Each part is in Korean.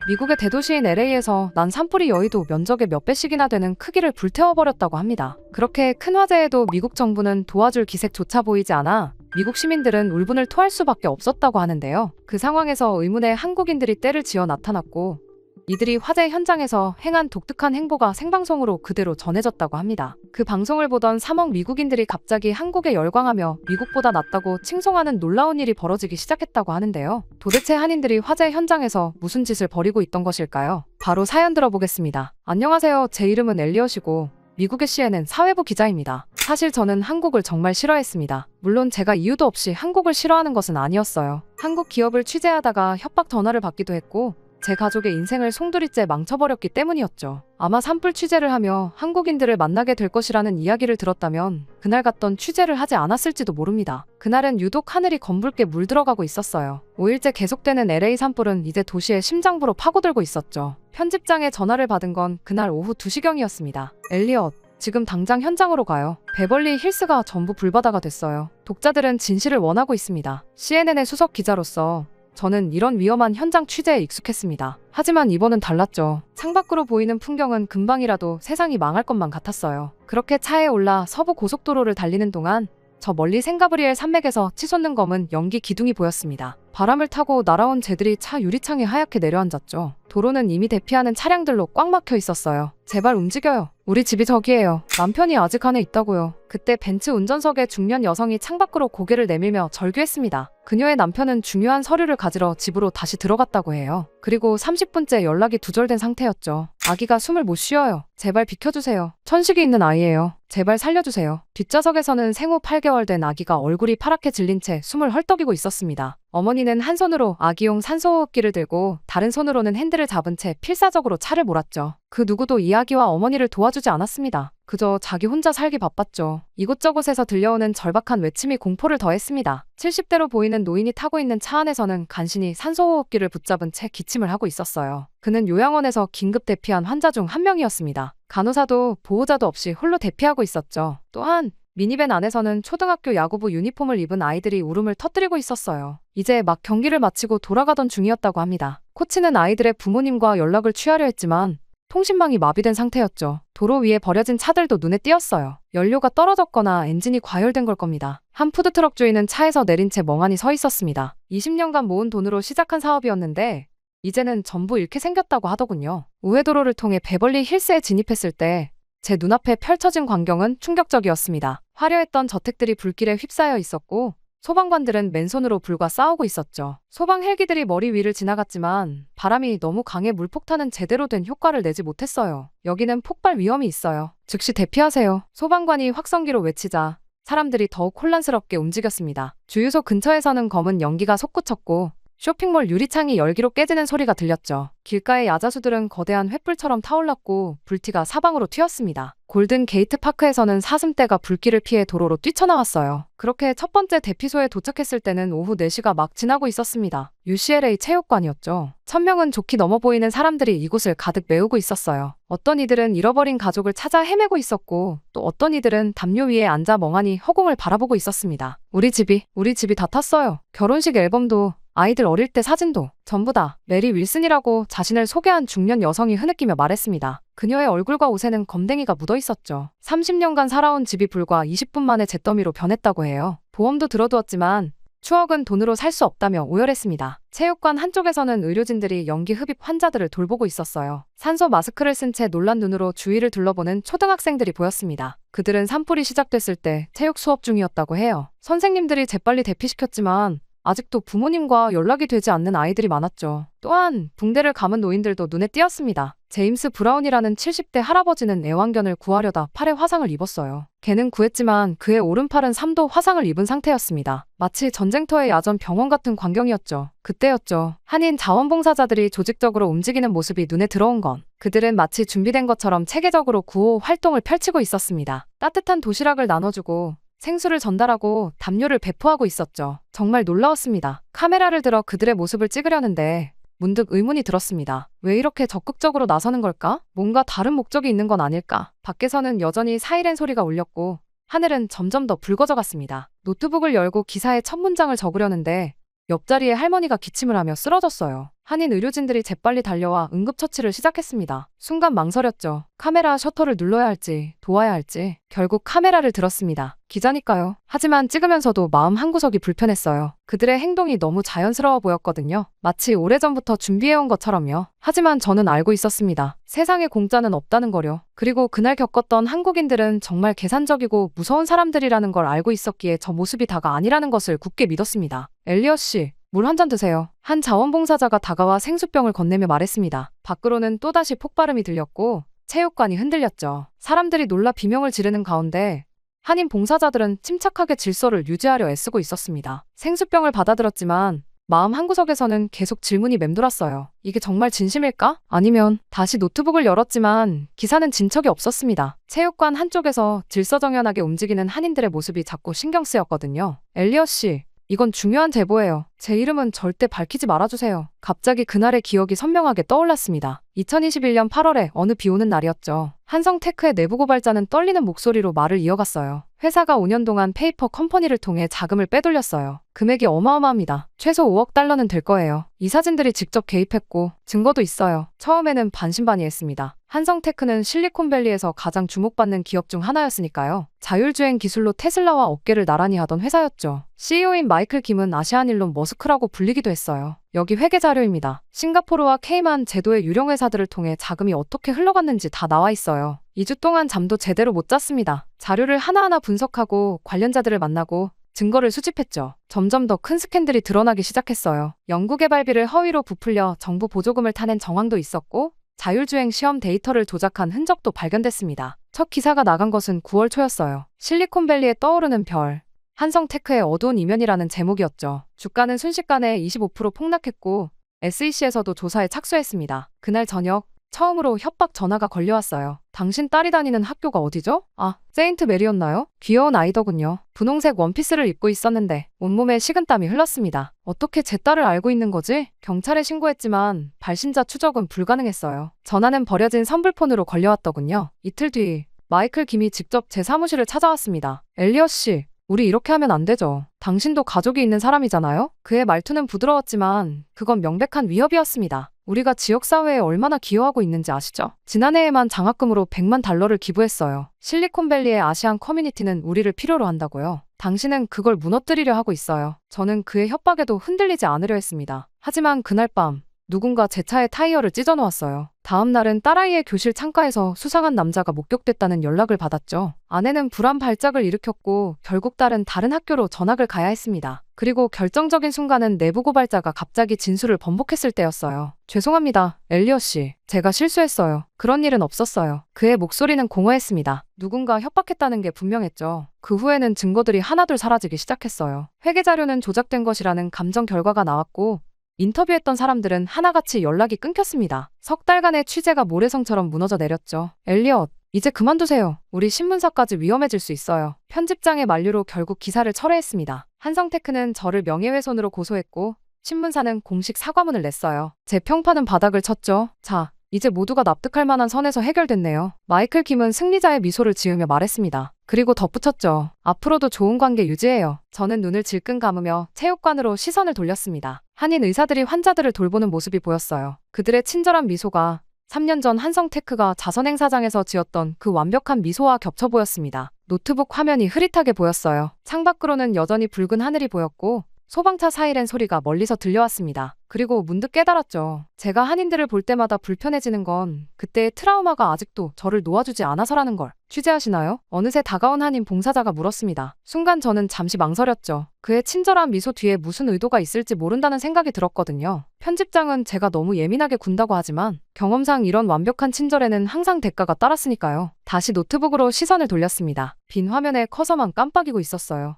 미국의 대도시인 LA에서 난 산불이 여의도 면적의 몇 배씩이나 되는 크기를 불태워버렸다고 합니다. 그렇게 큰 화재에도 미국 정부는 도와줄 기색조차 보이지 않아 미국 시민들은 울분을 토할 수밖에 없었다고 하는데요. 그 상황에서 의문의 한국인들이 떼를 지어 나타났고 이들이 화재 현장에서 행한 독특한 행보가 생방송으로 그대로 전해졌다고 합니다. 그 방송을 보던 3억 미국인들이 갑자기 한국에 열광하며 미국보다 낫다고 칭송하는 놀라운 일이 벌어지기 시작했다고 하는데요. 도대체 한인들이 화재 현장에서 무슨 짓을 벌이고 있던 것일까요? 바로 사연 들어보겠습니다. 안녕하세요. 제 이름은 엘리엇이고 미국의 CNN 사회부 기자입니다. 사실 저는 한국을 정말 싫어했습니다. 물론 제가 이유도 없이 한국을 싫어하는 것은 아니었어요. 한국 기업을 취재하다가 협박 전화를 받기도 했고 제 가족의 인생을 송두리째 망쳐버렸기 때문이었죠. 아마 산불 취재를 하며 한국인들을 만나게 될 것이라는 이야기를 들었다면 그날 갔던 취재를 하지 않았을지도 모릅니다. 그날은 유독 하늘이 검붉게 물들어가고 있었어요. 5일째 계속되는 LA 산불은 이제 도시의 심장부로 파고들고 있었죠. 편집장의 전화를 받은 건 그날 오후 2시경이었습니다. 엘리엇, 지금 당장 현장으로 가요. 베벌리 힐스가 전부 불바다가 됐어요. 독자들은 진실을 원하고 있습니다. CNN의 수석 기자로서 저는 이런 위험한 현장 취재에 익숙했습니다. 하지만 이번은 달랐죠. 창밖으로 보이는 풍경은 금방이라도 세상이 망할 것만 같았어요. 그렇게 차에 올라 서부 고속도로를 달리는 동안 저 멀리 생가브리엘 산맥에서 치솟는 검은 연기 기둥이 보였습니다. 바람을 타고 날아온 재들이 차 유리창에 하얗게 내려앉았죠. 도로는 이미 대피하는 차량들로 꽉 막혀 있었어요. 제발 움직여요. 우리 집이 저기예요. 남편이 아직 안에 있다고요. 그때 벤츠 운전석에 중년 여성이 창밖으로 고개를 내밀며 절규했습니다. 그녀의 남편은 중요한 서류를 가지러 집으로 다시 들어갔다고 해요. 그리고 30분째 연락이 두절된 상태였죠. 아기가 숨을 못 쉬어요. 제발 비켜주세요. 천식이 있는 아이예요. 제발 살려주세요. 뒷좌석에서는 생후 8개월 된 아기가 얼굴이 파랗게 질린 채 숨을 헐떡이고 있었습니다. 어머니는 한 손으로 아기용 산소호흡기를 들고 다른 손으로는 핸들을 잡은 채 필사적으로 차를 몰았죠. 그 누구도 이 아기와 어머니를 도와주지 않았습니다. 그저 자기 혼자 살기 바빴죠. 이곳저곳에서 들려오는 절박한 외침이 공포를 더했습니다. 70대로 보이는 노인이 타고 있는 차 안에서는 간신히 산소호흡기를 붙잡은 채 기침을 하고 있었어요. 그는 요양원에서 긴급 대피한 환자 중 한 명이었습니다. 간호사도 보호자도 없이 홀로 대피하고 있었죠. 또한 미니밴 안에서는 초등학교 야구부 유니폼을 입은 아이들이 울음을 터뜨리고 있었어요. 이제 막 경기를 마치고 돌아가던 중이었다고 합니다. 코치는 아이들의 부모님과 연락을 취하려 했지만 통신망이 마비된 상태였죠. 도로 위에 버려진 차들도 눈에 띄었어요. 연료가 떨어졌거나 엔진이 과열된 걸 겁니다. 한 푸드트럭 주인은 차에서 내린 채 멍하니 서 있었습니다. 20년간 모은 돈으로 시작한 사업이었는데 이제는 전부 잃게 생겼다고 하더군요. 우회도로를 통해 베벌리 힐스에 진입했을 때 제 눈앞에 펼쳐진 광경은 충격적이었습니다. 화려했던 저택들이 불길에 휩싸여 있었고 소방관들은 맨손으로 불과 싸우고 있었죠. 소방 헬기들이 머리 위를 지나갔지만 바람이 너무 강해 물폭탄은 제대로 된 효과를 내지 못했어요. 여기는 폭발 위험이 있어요. 즉시 대피하세요. 소방관이 확성기로 외치자 사람들이 더욱 혼란스럽게 움직였습니다. 주유소 근처에서는 검은 연기가 솟구쳤고 쇼핑몰 유리창이 열기로 깨지는 소리가 들렸죠. 길가의 야자수들은 거대한 횃불처럼 타올랐고 불티가 사방으로 튀었습니다. 골든 게이트 파크에서는 사슴떼가 불길을 피해 도로로 뛰쳐나왔어요. 그렇게 첫 번째 대피소에 도착했을 때는 오후 4시가 막 지나고 있었습니다. UCLA 체육관이었죠. 1000명은 좋게 넘어 보이는 사람들이 이곳을 가득 메우고 있었어요. 어떤 이들은 잃어버린 가족을 찾아 헤매고 있었고 또 어떤 이들은 담요 위에 앉아 멍하니 허공을 바라보고 있었습니다. 우리 집이 다 탔어요. 결혼식 앨범도 아이들 어릴 때 사진도 전부 다 메리 윌슨이라고 자신을 소개한 중년 여성이 흐느끼며 말했습니다. 그녀의 얼굴과 옷에는 검댕이가 묻어 있었죠. 30년간 살아온 집이 불과 20분 만에 잿더미로 변했다고 해요. 보험도 들어두었지만 추억은 돈으로 살 수 없다며 오열했습니다. 체육관 한쪽에서는 의료진들이 연기 흡입 환자들을 돌보고 있었어요. 산소 마스크를 쓴 채 놀란 눈으로 주위를 둘러보는 초등학생들이 보였습니다. 그들은 산불이 시작됐을 때 체육 수업 중이었다고 해요. 선생님들이 재빨리 대피시켰지만 아직도 부모님과 연락이 되지 않는 아이들이 많았죠. 또한 붕대를 감은 노인들도 눈에 띄었습니다. 제임스 브라운이라는 70대 할아버지는 애완견을 구하려다 팔에 화상을 입었어요. 개는 구했지만 그의 오른팔은 3도 화상을 입은 상태였습니다. 마치 전쟁터의 야전 병원 같은 광경이었죠. 그때였죠. 한인 자원봉사자들이 조직적으로 움직이는 모습이 눈에 들어온 건 그들은 마치 준비된 것처럼 체계적으로 구호 활동을 펼치고 있었습니다. 따뜻한 도시락을 나눠주고 생수를 전달하고 담요를 배포하고 있었죠. 정말 놀라웠습니다. 카메라를 들어 그들의 모습을 찍으려는데 문득 의문이 들었습니다. 왜 이렇게 적극적으로 나서는 걸까? 뭔가 다른 목적이 있는 건 아닐까? 밖에서는 여전히 사이렌 소리가 울렸고 하늘은 점점 더 붉어져 갔습니다. 노트북을 열고 기사의 첫 문장을 적으려는데 옆자리에 할머니가 기침을 하며 쓰러졌어요. 한인 의료진들이 재빨리 달려와 응급처치를 시작했습니다. 순간 망설였죠. 카메라 셔터를 눌러야 할지 도와야 할지. 결국 카메라를 들었습니다. 기자니까요. 하지만 찍으면서도 마음 한구석이 불편했어요. 그들의 행동이 너무 자연스러워 보였거든요. 마치 오래전부터 준비해온 것처럼요. 하지만 저는 알고 있었습니다. 세상에 공짜는 없다는 거요. 그리고 그날 겪었던 한국인들은 정말 계산적이고 무서운 사람들이라는 걸 알고 있었기에 저 모습이 다가 아니라는 것을 굳게 믿었습니다. 엘리엇 씨, 물 한 잔 드세요. 한 자원봉사자가 다가와 생수병을 건네며 말했습니다. 밖으로는 또다시 폭발음이 들렸고 체육관이 흔들렸죠. 사람들이 놀라 비명을 지르는 가운데 한인 봉사자들은 침착하게 질서를 유지하려 애쓰고 있었습니다. 생수병을 받아들었지만 마음 한구석에서는 계속 질문이 맴돌았어요. 이게 정말 진심일까? 아니면 다시 노트북을 열었지만 기사는 진 척이 없었습니다. 체육관 한쪽에서 질서정연하게 움직이는 한인들의 모습이 자꾸 신경 쓰였거든요. 엘리엇 씨, 이건 중요한 제보예요. 제 이름은 절대 밝히지 말아주세요. 갑자기 그날의 기억이 선명하게 떠올랐습니다. 2021년 8월에 어느 비 오는 날이었죠. 한성테크의 내부 고발자는 떨리는 목소리로 말을 이어갔어요. 회사가 5년 동안 페이퍼 컴퍼니를 통해 자금을 빼돌렸어요. 금액이 어마어마합니다. 최소 5억 달러는 될 거예요. 이 사진들이 직접 개입했고 증거도 있어요. 처음에는 반신반의했습니다. 한성테크는 실리콘밸리에서 가장 주목받는 기업 중 하나였으니까요. 자율주행 기술로 테슬라와 어깨를 나란히 하던 회사였죠. CEO인 마이클 김은 아시안 일론 머스크라고 불리기도 했어요. 여기 회계 자료입니다. 싱가포르와 케이만 제도의 유령 회사들을 통해 자금이 어떻게 흘러갔는지 다 나와 있어요. 2주 동안 잠도 제대로 못 잤습니다. 자료를 하나하나 분석하고 관련자들을 만나고 증거를 수집했죠. 점점 더 큰 스캔들이 드러나기 시작했어요. 연구개발비를 허위로 부풀려 정부 보조금을 타낸 정황도 있었고 자율주행 시험 데이터를 조작한 흔적도 발견됐습니다. 첫 기사가 나간 것은 9월 초였어요. 실리콘밸리에 떠오르는 별, 한성테크의 어두운 이면이라는 제목이었죠. 주가는 순식간에 25% 폭락했고 SEC에서도 조사에 착수했습니다. 그날 저녁 처음으로 협박 전화가 걸려왔어요. 당신 딸이 다니는 학교가 어디죠? 아, 세인트 메리였나요? 귀여운 아이더군요. 분홍색 원피스를 입고 있었는데 온몸에 식은땀이 흘렀습니다. 어떻게 제 딸을 알고 있는 거지? 경찰에 신고했지만 발신자 추적은 불가능했어요. 전화는 버려진 선불폰으로 걸려왔더군요. 이틀 뒤 마이클 김이 직접 제 사무실을 찾아왔습니다. 엘리엇 씨, 우리 이렇게 하면 안 되죠. 당신도 가족이 있는 사람이잖아요? 그의 말투는 부드러웠지만 그건 명백한 위협이었습니다. 우리가 지역사회에 얼마나 기여하고 있는지 아시죠? 지난해에만 장학금으로 100만 달러를 기부했어요. 실리콘밸리의 아시안 커뮤니티는 우리를 필요로 한다고요. 당신은 그걸 무너뜨리려 하고 있어요. 저는 그의 협박에도 흔들리지 않으려 했습니다. 하지만 그날 밤 누군가 제 차의 타이어를 찢어놓았어요. 다음 날은 딸아이의 교실 창가에서 수상한 남자가 목격됐다는 연락을 받았죠. 아내는 불안 발작을 일으켰고 결국 딸은 다른 학교로 전학을 가야 했습니다. 그리고 결정적인 순간은 내부 고발자가 갑자기 진술을 번복했을 때였어요. 죄송합니다, 엘리엇 씨. 제가 실수했어요. 그런 일은 없었어요. 그의 목소리는 공허했습니다. 누군가 협박했다는 게 분명했죠. 그 후에는 증거들이 하나둘 사라지기 시작했어요. 회계 자료는 조작된 것이라는 감정 결과가 나왔고 인터뷰했던 사람들은 하나같이 연락이 끊겼습니다. 석 달간의 취재가 모래성처럼 무너져 내렸죠. 엘리엇, 이제 그만두세요. 우리 신문사까지 위험해질 수 있어요. 편집장의 만류로 결국 기사를 철회했습니다. 한성테크는 저를 명예훼손으로 고소했고 신문사는 공식 사과문을 냈어요. 제 평판은 바닥을 쳤죠. 자, 이제 모두가 납득할 만한 선에서 해결됐네요. 마이클 김은 승리자의 미소를 지으며 말했습니다. 그리고 덧붙였죠. 앞으로도 좋은 관계 유지해요. 저는 눈을 질끈 감으며 체육관으로 시선을 돌렸습니다. 한인 의사들이 환자들을 돌보는 모습이 보였어요. 그들의 친절한 미소가 3년 전 한성테크가 자선행사장에서 지었던 그 완벽한 미소와 겹쳐 보였습니다. 노트북 화면이 흐릿하게 보였어요. 창밖으로는 여전히 붉은 하늘이 보였고 소방차 사이렌 소리가 멀리서 들려왔습니다. 그리고 문득 깨달았죠. 제가 한인들을 볼 때마다 불편해지는 건 그때의 트라우마가 아직도 저를 놓아주지 않아서라는 걸. 취재하시나요? 어느새 다가온 한인 봉사자가 물었습니다. 순간 저는 잠시 망설였죠. 그의 친절한 미소 뒤에 무슨 의도가 있을지 모른다는 생각이 들었거든요. 편집장은 제가 너무 예민하게 군다고 하지만 경험상 이런 완벽한 친절에는 항상 대가가 따랐으니까요. 다시 노트북으로 시선을 돌렸습니다. 빈 화면에 커서만 깜빡이고 있었어요.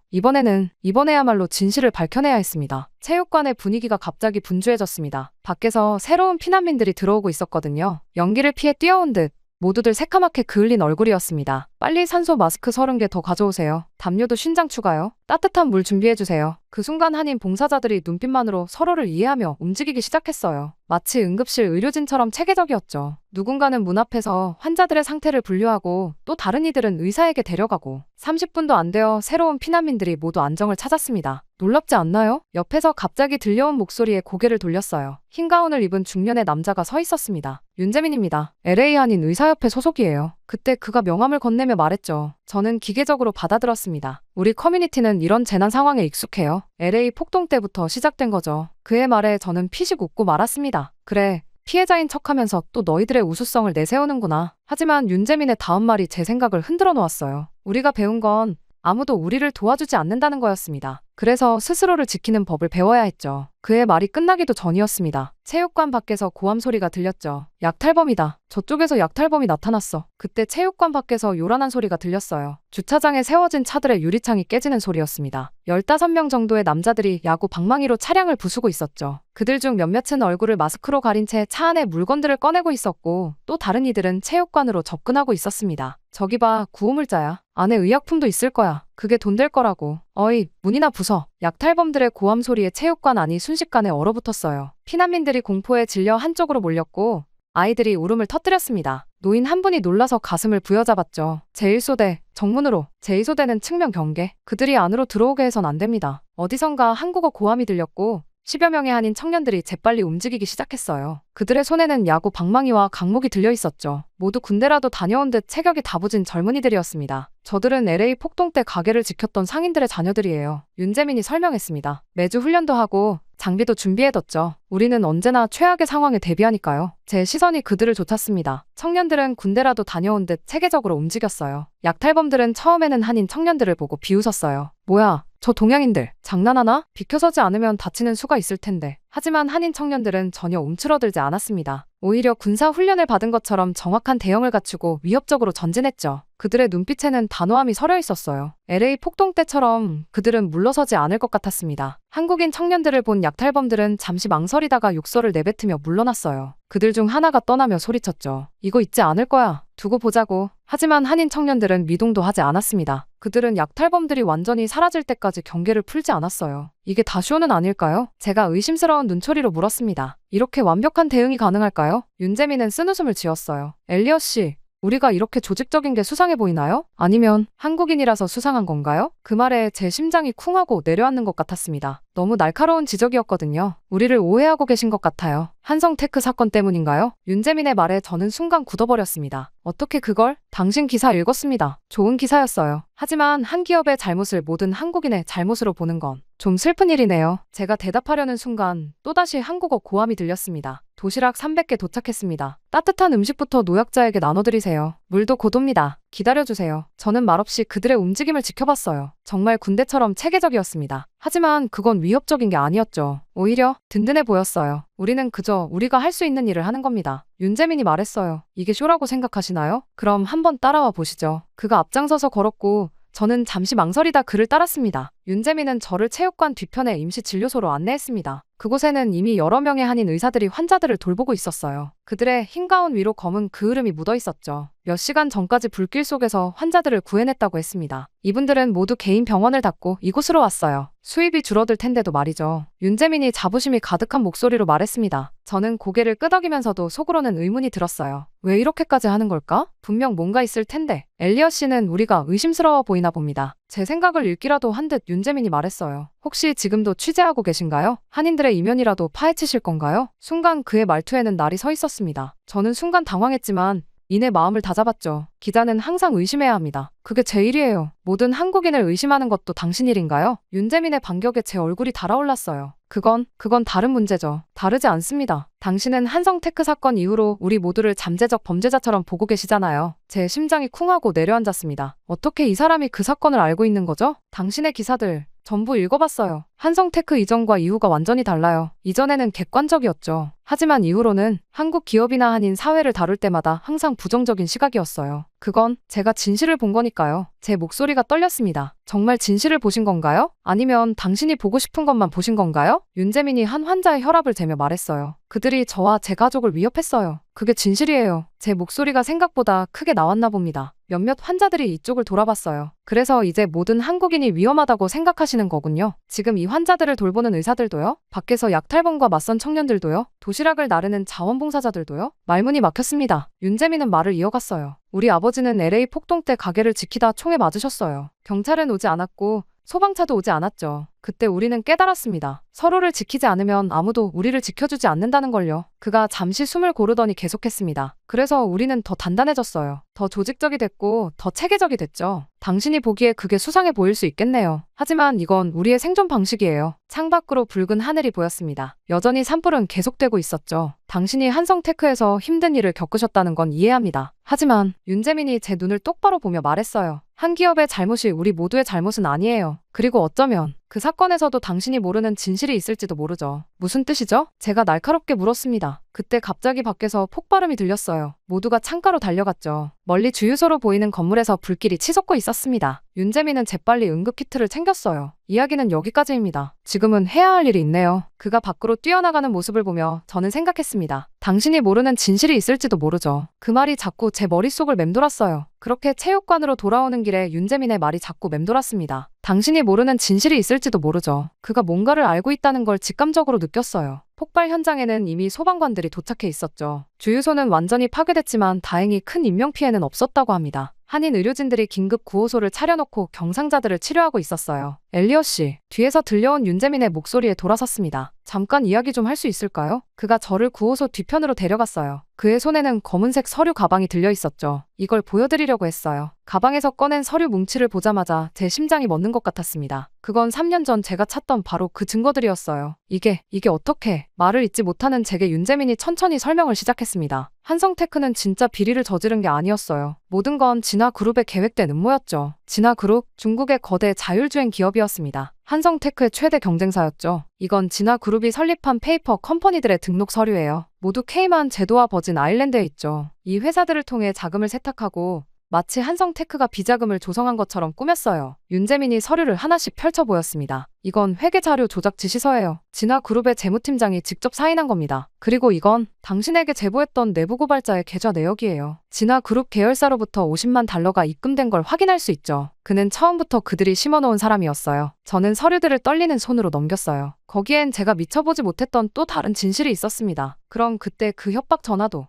이번에야말로 진실을 밝혀내야 했습니다. 체육관의 분위기가 갑자기 분주해졌습니다. 밖에서 새로운 피난민들이 들어오고 있었거든요. 연기를 피해 뛰어온 듯 모두들 새카맣게 그을린 얼굴이었습니다. 빨리 산소 마스크 30개 더 가져오세요. 담요도 50장 추가요. 따뜻한 물 준비해주세요. 그 순간 한인 봉사자들이 눈빛만으로 서로를 이해하며 움직이기 시작했어요. 마치 응급실 의료진처럼 체계적이었죠. 누군가는 문 앞에서 환자들의 상태를 분류하고 또 다른 이들은 의사에게 데려가고 30분도 안 되어 새로운 피난민들이 모두 안정을 찾았습니다. 놀랍지 않나요? 옆에서 갑자기 들려온 목소리에 고개를 돌렸어요. 흰 가운을 입은 중년의 남자가 서 있었습니다. 윤재민입니다. LA 한인 의사협회 소속이에요. 그때 그가 명함을 건네며 말했죠. 저는 기계적으로 받아들었습니다. 우리 커뮤니티는 이런 재난 상황에 익숙해요. LA 폭동 때부터 시작된 거죠. 그의 말에 저는 피식 웃고 말았습니다. 그래. 피해자인 척하면서 또 너희들의 우수성을 내세우는구나. 하지만 윤재민의 다음 말이 제 생각을 흔들어 놓았어요. 우리가 배운 건 아무도 우리를 도와주지 않는다는 거였습니다. 그래서 스스로를 지키는 법을 배워야 했죠. 그의 말이 끝나기도 전이었습니다. 체육관 밖에서 고함 소리가 들렸죠. 약탈범이다. 저쪽에서 약탈범이 나타났어. 그때 체육관 밖에서 요란한 소리가 들렸어요. 주차장에 세워진 차들의 유리창이 깨지는 소리였습니다. 15명 정도의 남자들이 야구 방망이로 차량을 부수고 있었죠. 그들 중 몇몇은 얼굴을 마스크로 가린 채 차 안에 물건들을 꺼내고 있었고 또 다른 이들은 체육관으로 접근하고 있었습니다. 저기 봐, 구호물자야. 안에 의약품도 있을 거야. 그게 돈 될 거라고. 어이, 문이나 부숴. 약탈범들의 고함 소리에 체육관 안이 순식간에 얼어붙었어요. 피난민들이 공포에 질려 한쪽으로 몰렸고 아이들이 울음을 터뜨렸습니다. 노인 한 분이 놀라서 가슴을 부여잡았죠. 제1소대, 정문으로. 제2소대는 측면 경계. 그들이 안으로 들어오게 해선 안 됩니다. 어디선가 한국어 고함이 들렸고 10여 명의 한인 청년들이 재빨리 움직이기 시작했어요. 그들의 손에는 야구 방망이와 강목이 들려 있었죠. 모두 군대라도 다녀온 듯 체격이 다부진 젊은이들이었습니다. 저들은 LA 폭동 때 가게를 지켰던 상인들의 자녀들이에요. 윤재민이 설명했습니다. 매주 훈련도 하고 장비도 준비해뒀죠. 우리는 언제나 최악의 상황에 대비하니까요. 제 시선이 그들을 좇았습니다. 청년들은 군대라도 다녀온 듯 체계적으로 움직였어요. 약탈범들은 처음에는 한인 청년들을 보고 비웃었어요. 뭐야, 저 동양인들 장난하나? 비켜서지 않으면 다치는 수가 있을 텐데. 하지만 한인 청년들은 전혀 움츠러들지 않았습니다. 오히려 군사 훈련을 받은 것처럼 정확한 대형을 갖추고 위협적으로 전진했죠. 그들의 눈빛에는 단호함이 서려 있었어요. LA 폭동 때처럼 그들은 물러서지 않을 것 같았습니다. 한국인 청년들을 본 약탈범들은 잠시 망설이다가 욕설을 내뱉으며 물러났어요. 그들 중 하나가 떠나며 소리쳤죠. 이거 잊지 않을 거야. 두고 보자고. 하지만 한인 청년들은 미동도 하지 않았습니다. 그들은 약탈범들이 완전히 사라질 때까지 경계를 풀지 않았어요. 이게 다쇼는 아닐까요? 제가 의심스러운 눈초리로 물었습니다. 이렇게 완벽한 대응이 가능할까요? 윤재민은 쓴웃음을 지었어요. 엘리엇 씨, 우리가 이렇게 조직적인 게 수상해 보이나요? 아니면 한국인이라서 수상한 건가요? 그 말에 제 심장이 쿵하고 내려앉는 것 같았습니다. 너무 날카로운 지적이었거든요. 우리를 오해하고 계신 것 같아요. 한성테크 사건 때문인가요? 윤재민의 말에 저는 순간 굳어버렸습니다. 어떻게 그걸? 당신 기사 읽었습니다. 좋은 기사였어요. 하지만 한 기업의 잘못을 모든 한국인의 잘못으로 보는 건 좀 슬픈 일이네요. 제가 대답하려는 순간 또다시 한국어 고함이 들렸습니다. 도시락 300개 도착했습니다. 따뜻한 음식부터 노약자에게 나눠드리세요. 물도 곧옵니다. 기다려주세요. 저는 말없이 그들의 움직임을 지켜봤어요. 정말 군대처럼 체계적이었습니다. 하지만 그건 위협적인 게 아니었죠. 오히려 든든해 보였어요. 우리는 그저 우리가 할 수 있는 일을 하는 겁니다. 윤재민이 말했어요. 이게 쇼라고 생각하시나요? 그럼 한번 따라와 보시죠. 그가 앞장서서 걸었고 저는 잠시 망설이다 그를 따랐습니다. 윤재민은 저를 체육관 뒤편의 임시 진료소로 안내했습니다. 그곳에는 이미 여러 명의 한인 의사들이 환자들을 돌보고 있었어요. 그들의 흰 가운 위로 검은 그을음이 묻어 있었죠. 몇 시간 전까지 불길 속에서 환자들을 구해냈다고 했습니다. 이분들은 모두 개인 병원을 닫고 이곳으로 왔어요. 수입이 줄어들 텐데도 말이죠. 윤재민이 자부심이 가득한 목소리로 말했습니다. 저는 고개를 끄덕이면서도 속으로는 의문이 들었어요. 왜 이렇게까지 하는 걸까? 분명 뭔가 있을 텐데. 엘리엇 씨는 우리가 의심스러워 보이나 봅니다. 제 생각을 읽기라도 한 듯 윤재민이 말했어요. 혹시 지금도 취재하고 계신가요? 한인들의 이면이라도 파헤치실 건가요? 순간 그의 말투에는 날이 서 있었습니다. 저는 순간 당황했지만 이내 마음을 다잡았죠. 기자는 항상 의심해야 합니다. 그게 제 일이에요. 모든 한국인을 의심하는 것도 당신 일인가요? 윤재민의 반격에 제 얼굴이 달아올랐어요. 그건 다른 문제죠. 다르지 않습니다. 당신은 한성테크 사건 이후로 우리 모두를 잠재적 범죄자처럼 보고 계시잖아요. 제 심장이 쿵하고 내려앉았습니다. 어떻게 이 사람이 그 사건을 알고 있는 거죠? 당신의 기사들 전부 읽어봤어요. 한성테크 이전과 이후가 완전히 달라요. 이전에는 객관적이었죠. 하지만 이후로는 한국 기업이나 한인 사회를 다룰 때마다 항상 부정적인 시각이었어요. 그건 제가 진실을 본 거니까요. 제 목소리가 떨렸습니다. 정말 진실을 보신 건가요? 아니면 당신이 보고 싶은 것만 보신 건가요? 윤재민이 한 환자의 혈압을 재며 말했어요. 그들이 저와 제 가족을 위협했어요. 그게 진실이에요. 제 목소리가 생각보다 크게 나왔나 봅니다. 몇몇 환자들이 이쪽을 돌아봤어요. 그래서 이제 모든 한국인이 위험하다고 생각하시는 거군요. 지금 이 환자들을 돌보는 의사들도요? 밖에서 약탈범과 맞선 청년들도요? 도시락을 나르는 자원봉사자들도요? 말문이 막혔습니다. 윤재민은 말을 이어갔어요. 우리 아버지는 LA 폭동 때 가게를 지키다 총에 맞으셨어요. 경찰은 오지 않았고 소방차도 오지 않았죠. 그때 우리는 깨달았습니다. 서로를 지키지 않으면 아무도 우리를 지켜주지 않는다는 걸요. 그가 잠시 숨을 고르더니 계속했습니다. 그래서 우리는 더 단단해졌어요. 더 조직적이 됐고 더 체계적이 됐죠. 당신이 보기에 그게 수상해 보일 수 있겠네요. 하지만 이건 우리의 생존 방식이에요. 창밖으로 붉은 하늘이 보였습니다. 여전히 산불은 계속되고 있었죠. 당신이 한성테크에서 힘든 일을 겪으셨다는 건 이해합니다. 하지만 윤재민이 제 눈을 똑바로 보며 말했어요. 한 기업의 잘못이 우리 모두의 잘못은 아니에요. 그리고 어쩌면 그 사건에서도 당신이 모르는 진실이 있을지도 모르죠. 무슨 뜻이죠? 제가 날카롭게 물었습니다. 그때 갑자기 밖에서 폭발음이 들렸어요. 모두가 창가로 달려갔죠. 멀리 주유소로 보이는 건물에서 불길이 치솟고 있었습니다. 윤재민은 재빨리 응급키트를 챙겼어요. 이야기는 여기까지입니다. 지금은 해야 할 일이 있네요. 그가 밖으로 뛰어나가는 모습을 보며 저는 생각했습니다. 당신이 모르는 진실이 있을지도 모르죠. 그 말이 자꾸 제 머릿속을 맴돌았어요. 그렇게 체육관으로 돌아오는 길에 윤재민의 말이 자꾸 맴돌았습니다. 당신이 모르는 진실이 있을지도 모르죠. 그가 뭔가를 알고 있다는 걸 직감적으로 느꼈어요. 폭발 현장에는 이미 소방관들이 도착해 있었죠. 주유소는 완전히 파괴됐지만 다행히 큰 인명피해는 없었다고 합니다. 한인 의료진들이 긴급 구호소를 차려놓고 경상자들을 치료하고 있었어요. 엘리엇 씨, 뒤에서 들려온 윤재민의 목소리에 돌아섰습니다. 잠깐 이야기 좀 할 수 있을까요? 그가 저를 구호소 뒤편으로 데려갔어요. 그의 손에는 검은색 서류 가방이 들려 있었죠. 이걸 보여드리려고 했어요. 가방에서 꺼낸 서류 뭉치를 보자마자 제 심장이 멎는 것 같았습니다. 그건 3년 전 제가 찾던 바로 그 증거들이었어요. 이게 어떻게? 말을 잇지 못하는 제게 윤재민이 천천히 설명을 시작했습니다. 한성테크는 진짜 비리를 저지른 게 아니었어요. 모든 건 진화그룹의 계획된 음모였죠. 진화그룹, 중국의 거대 자율주행 기업이었습니다. 한성테크의 최대 경쟁사였죠. 이건 진화그룹이 설립한 페이퍼 컴퍼니들의 등록 서류예요. 모두 케이만 제도와 버진 아일랜드에 있죠. 이 회사들을 통해 자금을 세탁하고 마치 한성테크가 비자금을 조성한 것처럼 꾸몄어요. 윤재민이 서류를 하나씩 펼쳐 보였습니다. 이건 회계자료 조작 지시서예요. 진화그룹의 재무팀장이 직접 사인한 겁니다. 그리고 이건 당신에게 제보했던 내부고발자의 계좌 내역이에요. 진화그룹 계열사로부터 50만 달러가 입금된 걸 확인할 수 있죠. 그는 처음부터 그들이 심어놓은 사람이었어요. 저는 서류들을 떨리는 손으로 넘겼어요. 거기엔 제가 미쳐보지 못했던 또 다른 진실이 있었습니다. 그럼 그때 그 협박 전화도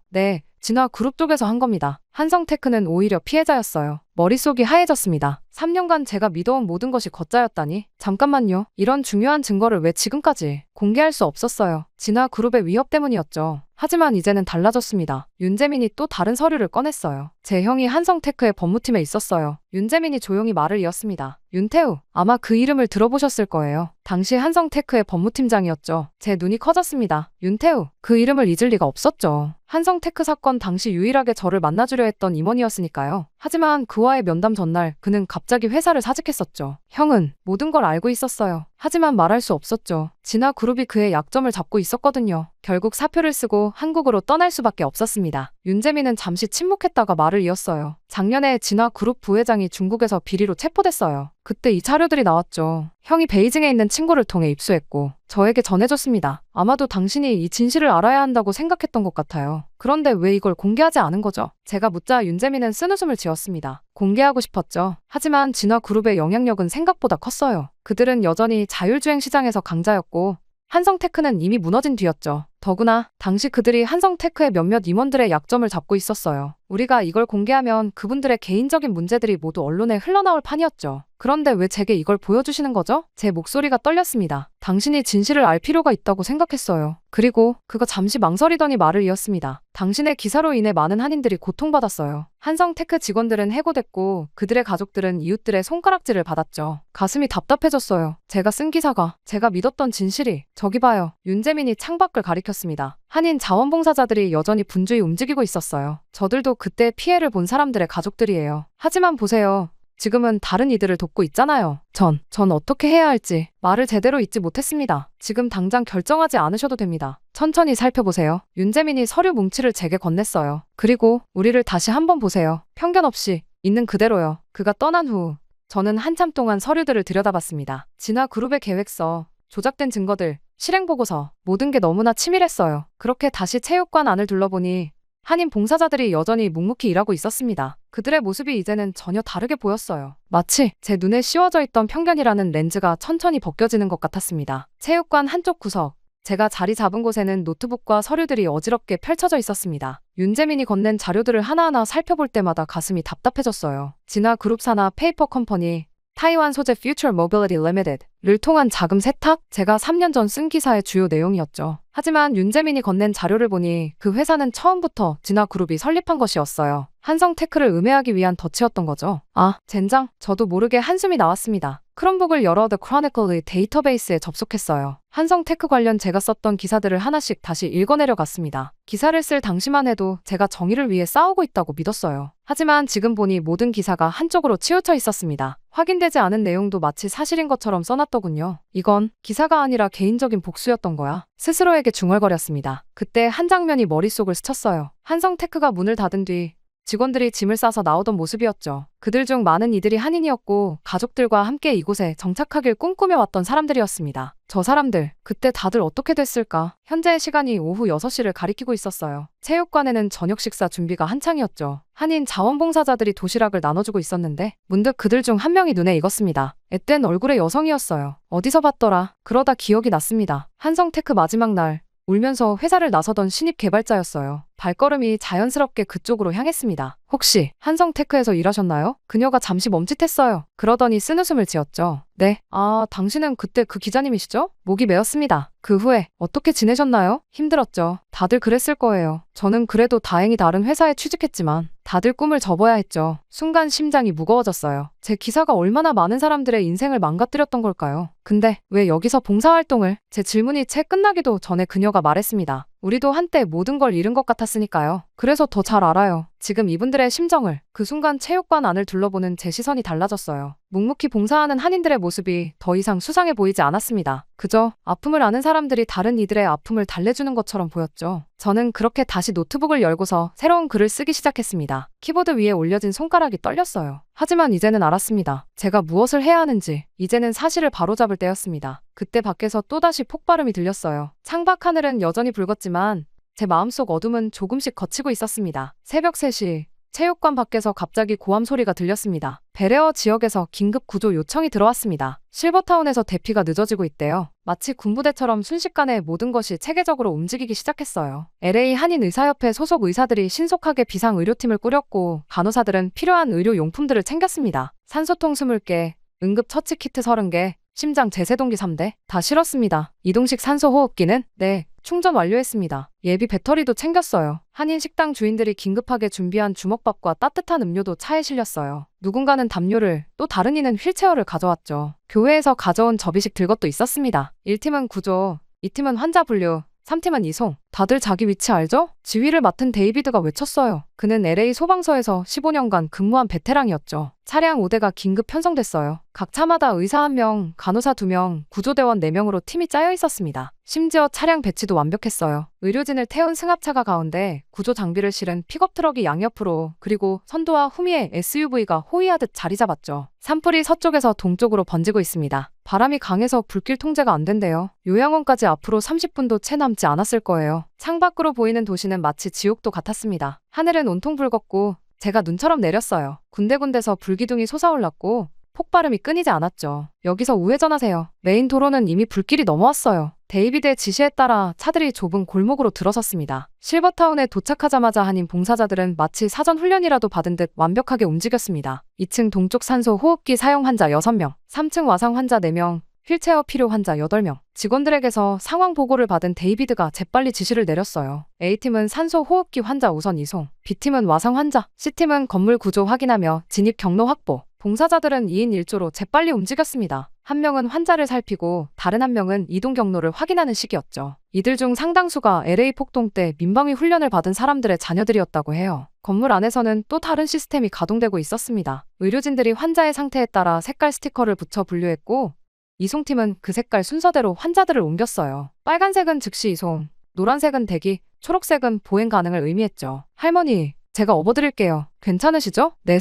진화그룹 쪽에서 한 겁니다. 한성테크는 오히려 피해자였어요. 머릿속이 하얘졌습니다. 3년간 제가 믿어온 모든 것이 거짜였다니? 잠깐만요. 이런 중요한 증거를 왜 지금까지 공개할 수 없었어요. 진화그룹의 위협 때문이었죠. 하지만 이제는 달라졌습니다. 윤재민이 또 다른 서류를 꺼냈어요. 제 형이 한성테크의 법무팀에 있었어요. 윤재민이 조용히 말을 이었습니다. 윤태우, 아마 그 이름을 들어보셨을 거예요. 당시 한성테크의 법무팀장이었죠. 제 눈이 커졌습니다. 윤태우, 그 이름을 잊을 리가 없었죠. 한성테크 사건 당시 유일하게 저를 만나주려 했던 임원이었으니까요. 하지만 그와의 면담 전날 그는 갑자기 회사를 사직했었죠. 형은 모든 걸 알고 있었어요. 하지만 말할 수 없었죠. 진화그룹이 그의 약점을 잡고 있었거든요. 결국 사표를 쓰고 한국으로 떠날 수밖에 없었습니다. 윤재민은 잠시 침묵했다가 말을 이었어요. 작년에 진화그룹 부회장이 중국에서 비리로 체포됐어요. 그때 이 자료들이 나왔죠. 형이 베이징에 있는 친구를 통해 입수했고 저에게 전해줬습니다. 아마도 당신이 이 진실을 알아야 한다고 생각했던 것 같아요. 그런데 왜 이걸 공개하지 않은 거죠? 제가 묻자 윤재민은 쓴웃음을 지었습니다. 공개하고 싶었죠. 하지만 진화그룹의 영향력은 생각보다 컸어요. 그들은 여전히 자율주행 시장에서 강자였고 한성테크는 이미 무너진 뒤였죠. 더구나 당시 그들이 한성테크의 몇몇 임원들의 약점을 잡고 있었어요. 우리가 이걸 공개하면 그분들의 개인적인 문제들이 모두 언론에 흘러나올 판이었죠. 그런데 왜 제게 이걸 보여주시는 거죠? 제 목소리가 떨렸습니다. 당신이 진실을 알 필요가 있다고 생각했어요. 그리고 그가 잠시 망설이더니 말을 이었습니다. 당신의 기사로 인해 많은 한인들이 고통받았어요. 한성테크 직원들은 해고됐고 그들의 가족들은 이웃들의 손가락질을 받았죠. 가슴이 답답해졌어요. 제가 쓴 기사가, 제가 믿었던 진실이, 저기 봐요. 윤재민이 창밖을 가리켰습니다. 한인 자원봉사자들이 여전히 분주히 움직이고 있었어요. 저들도 그때 피해를 본 사람들의 가족들이에요. 하지만 보세요. 지금은 다른 이들을 돕고 있잖아요. 전 어떻게 해야 할지 말을 제대로 잇지 못했습니다. 지금 당장 결정하지 않으셔도 됩니다. 천천히 살펴보세요. 윤재민이 서류 뭉치를 제게 건넸어요. 그리고 우리를 다시 한번 보세요. 편견 없이 있는 그대로요. 그가 떠난 후 저는 한참 동안 서류들을 들여다봤습니다. 진화그룹의 계획서, 조작된 증거들, 실행보고서, 모든 게 너무나 치밀했어요. 그렇게 다시 체육관 안을 둘러보니 한인 봉사자들이 여전히 묵묵히 일하고 있었습니다. 그들의 모습이 이제는 전혀 다르게 보였어요. 마치 제 눈에 씌워져 있던 편견이라는 렌즈가 천천히 벗겨지는 것 같았습니다. 체육관 한쪽 구석, 제가 자리 잡은 곳에는 노트북과 서류들이 어지럽게 펼쳐져 있었습니다. 윤재민이 건넨 자료들을 하나하나 살펴볼 때마다 가슴이 답답해졌어요. 진화그룹사나 페이퍼 컴퍼니, 타이완 소재 Future Mobility Limited를 통한 자금 세탁? 제가 3년 전 쓴 기사의 주요 내용이었죠. 하지만 윤재민이 건넨 자료를 보니 그 회사는 처음부터 진화그룹이 설립한 것이었어요. 한성테크를 음해하기 위한 덫이었던 거죠. 아, 젠장. 저도 모르게 한숨이 나왔습니다. 크롬북을 열어 The Chronicle의 데이터베이스에 접속했어요. 한성테크 관련 제가 썼던 기사들을 하나씩 다시 읽어내려 갔습니다. 기사를 쓸 당시만 해도 제가 정의를 위해 싸우고 있다고 믿었어요. 하지만 지금 보니 모든 기사가 한쪽으로 치우쳐 있었습니다. 확인되지 않은 내용도 마치 사실인 것처럼 써놨더군요. 이건 기사가 아니라 개인적인 복수였던 거야. 스스로에게 중얼거렸습니다. 그때 한 장면이 머릿속을 스쳤어요. 한성테크가 문을 닫은 뒤 직원들이 짐을 싸서 나오던 모습이었죠. 그들 중 많은 이들이 한인이었고 가족들과 함께 이곳에 정착하길 꿈꾸며 왔던 사람들이었습니다. 저 사람들, 그때 다들 어떻게 됐을까? 현재의 시간이 오후 6시를 가리키고 있었어요. 체육관에는 저녁 식사 준비가 한창이었죠. 한인 자원봉사자들이 도시락을 나눠주고 있었는데 문득 그들 중 한 명이 눈에 익었습니다. 앳된 얼굴의 여성이었어요. 어디서 봤더라? 그러다 기억이 났습니다. 한성테크 마지막 날 울면서 회사를 나서던 신입 개발자였어요. 발걸음이 자연스럽게 그쪽으로 향했습니다. 혹시 한성테크에서 일하셨나요? 그녀가 잠시 멈칫했어요. 그러더니 쓴웃음을 지었죠. 네. 아, 당신은 그때 그 기자님이시죠? 목이 메었습니다. 그 후에 어떻게 지내셨나요? 힘들었죠. 다들 그랬을 거예요. 저는 그래도 다행히 다른 회사에 취직했지만 다들 꿈을 접어야 했죠. 순간 심장이 무거워졌어요. 제 기사가 얼마나 많은 사람들의 인생을 망가뜨렸던 걸까요? 근데 왜 여기서 봉사활동을? 제 질문이 채 끝나기도 전에 그녀가 말했습니다. 우리도 한때 모든 걸 잃은 것 같았으니까요. 그래서 더 잘 알아요. 지금 이분들의 심정을. 그 순간 체육관 안을 둘러보는 제 시선이 달라졌어요. 묵묵히 봉사하는 한인들의 모습이 더 이상 수상해 보이지 않았습니다. 그저 아픔을 아는 사람들이 다른 이들의 아픔을 달래주는 것처럼 보였죠. 저는 그렇게 다시 노트북을 열고서 새로운 글을 쓰기 시작했습니다. 키보드 위에 올려진 손가락이 떨렸어요. 하지만 이제는 알았습니다. 제가 무엇을 해야 하는지. 이제는 사실을 바로잡을 때였습니다. 그때 밖에서 또다시 폭발음이 들렸어요. 창밖 하늘은 여전히 붉었지만 제 마음속 어둠은 조금씩 걷히고 있었습니다. 새벽 3시 체육관 밖에서 갑자기 고함 소리가 들렸습니다. 베레어 지역에서 긴급 구조 요청이 들어왔습니다. 실버타운에서 대피가 늦어지고 있대요. 마치 군부대처럼 순식간에 모든 것이 체계적으로 움직이기 시작했어요. LA 한인의사협회 소속 의사들이 신속하게 비상의료팀을 꾸렸고 간호사들은 필요한 의료용품들을 챙겼습니다. 산소통 20개, 응급처치키트 30개, 심장 제세동기 3대. 다 실었습니다. 이동식 산소호흡기는? 네, 충전 완료했습니다. 예비 배터리도 챙겼어요. 한인 식당 주인들이 긴급하게 준비한 주먹밥과 따뜻한 음료도 차에 실렸어요. 누군가는 담요를, 또 다른 이는 휠체어를 가져왔죠. 교회에서 가져온 접이식 들것도 있었습니다. 1팀은 구조, 2팀은 환자 분류, 3팀은 이송. 다들 자기 위치 알죠? 지휘를 맡은 데이비드가 외쳤어요. 그는 LA 소방서에서 15년간 근무한 베테랑이었죠. 차량 5대가 긴급 편성됐어요. 각 차마다 의사 1명, 간호사 2명, 구조대원 4명으로 팀이 짜여 있었습니다. 심지어 차량 배치도 완벽했어요. 의료진을 태운 승합차가 가운데 구조 장비를 실은 픽업 트럭이 양옆으로, 그리고 선두와 후미에 SUV가 호위하듯 자리 잡았죠. 산불이 서쪽에서 동쪽으로 번지고 있습니다. 바람이 강해서 불길 통제가 안 된대요. 요양원까지 앞으로 30분도 채 남지 않았을 거예요. 창밖으로 보이는 도시는 마치 지옥도 같았습니다. 하늘은 온통 붉었고 제가 눈처럼 내렸어요. 군데군데서 불기둥이 솟아올랐고 폭발음이 끊이지 않았죠. 여기서 우회전하세요. 메인 도로는 이미 불길이 넘어왔어요. 데이비드의 지시에 따라 차들이 좁은 골목으로 들어섰습니다. 실버타운에 도착하자마자 한인 봉사자들은 마치 사전 훈련이라도 받은 듯 완벽하게 움직였습니다. 2층 동쪽 산소 호흡기 사용 환자 6명, 3층 와상 환자 4명, 휠체어 필요 환자 8명. 직원들에게서 상황 보고를 받은 데이비드가 재빨리 지시를 내렸어요. A팀은 산소 호흡기 환자 우선 이송, B팀은 와상 환자, C팀은 건물 구조 확인하며 진입 경로 확보. 봉사자들은 2인 1조로 재빨리 움직였습니다. 한 명은 환자를 살피고 다른 한 명은 이동 경로를 확인하는 시기였죠. 이들 중 상당수가 LA 폭동 때 민방위 훈련을 받은 사람들의 자녀들이었다고 해요. 건물 안에서는 또 다른 시스템이 가동되고 있었습니다. 의료진들이 환자의 상태에 따라 색깔 스티커를 붙여 분류했고 이송팀은 그 색깔 순서대로 환자들을 옮겼어요. 빨간색은 즉시 이송, 노란색은 대기, 초록색은 보행 가능을 의미했죠. 할머니, 제가 업어드릴게요. 괜찮으시죠? 네,